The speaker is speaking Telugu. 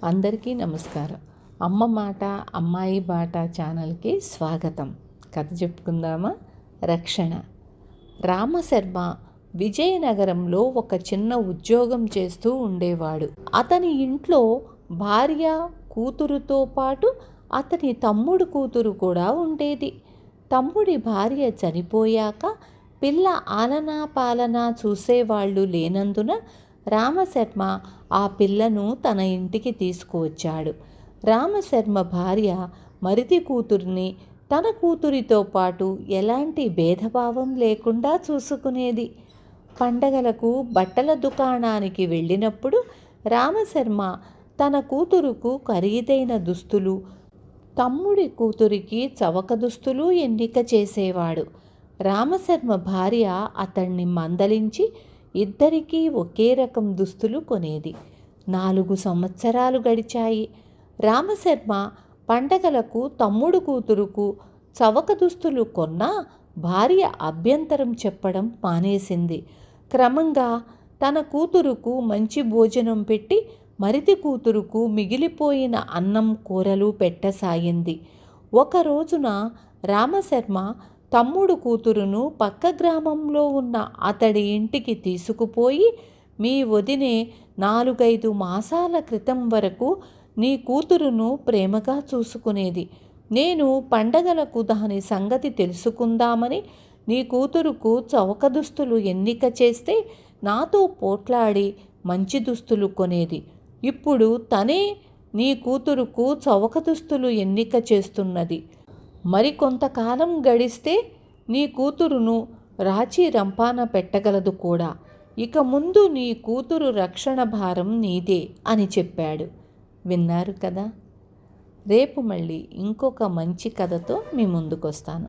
అందరికీ నమస్కారం. అమ్మ మాట అమ్మాయి బాట ఛానల్కి స్వాగతం. కథ చెప్పుకుందామా? రక్షణ. రామశర్మ విజయనగరంలో ఒక చిన్న ఉద్యోగం చేస్తూ ఉండేవాడు. అతని ఇంట్లో భార్య, కూతురుతో పాటు అతని తమ్ముడు కూతురు కూడా ఉండేది. తమ్ముడి భార్య చనిపోయాక పిల్ల ఆలనా పాలనా చూసేవాళ్ళు లేనందున రామశర్మ ఆ పిల్లను తన ఇంటికి తీసుకువచ్చాడు. రామశర్మ భార్య మరిది కూతుర్ని తన కూతురితో పాటు ఎలాంటి భేదభావం లేకుండా చూసుకునేది. పండగలకు బట్టల దుకాణానికి వెళ్ళినప్పుడు రామశర్మ తన కూతురుకు ఖరీదైన దుస్తులు, తమ్ముడి కూతురికి చవక దుస్తులు ఎన్నిక చేసేవాడు. రామశర్మ భార్య అతన్ని మందలించి ఇద్దరికీ ఒకే రకం దుస్తులు కొనేది. 4 సంవత్సరాలు గడిచాయి. రామశర్మ పండగలకు తమ్ముడు కూతురుకు చవక దుస్తులు కొన్నా భార్య అభ్యంతరం చెప్పడం మానేసింది. క్రమంగా తన కూతురుకు మంచి భోజనం పెట్టి మరిది కూతురుకు మిగిలిపోయిన అన్నం కూరలు పెట్టసాగింది. ఒక రోజున రామశర్మ తమ్ముడు కూతురును పక్క గ్రామంలో ఉన్న అతడి ఇంటికి తీసుకుపోయి, మీ వదినే 4-5 మాసాల క్రితం వరకు నీ కూతురును ప్రేమగా చూసుకునేది. నేను పండగలకు దాని సంగతి తెలుసుకుందామని నీ కూతురుకు చవక దుస్తులు ఎన్నిక చేస్తే నాతో పోట్లాడి మంచి దుస్తులు కొనేది. ఇప్పుడు తనే నీ కూతురుకు చవక దుస్తులు ఎన్నిక చేస్తున్నది. మరికొంతకాలం గడిస్తే నీ కూతురును రాచి రంపాన పెట్టగలదు కూడా. ఇక ముందు నీ కూతురు రక్షణ భారం నీదే అని చెప్పాడు. విన్నారు కదా. రేపు మళ్ళీ ఇంకొక మంచి కథతో మీ ముందుకొస్తాను.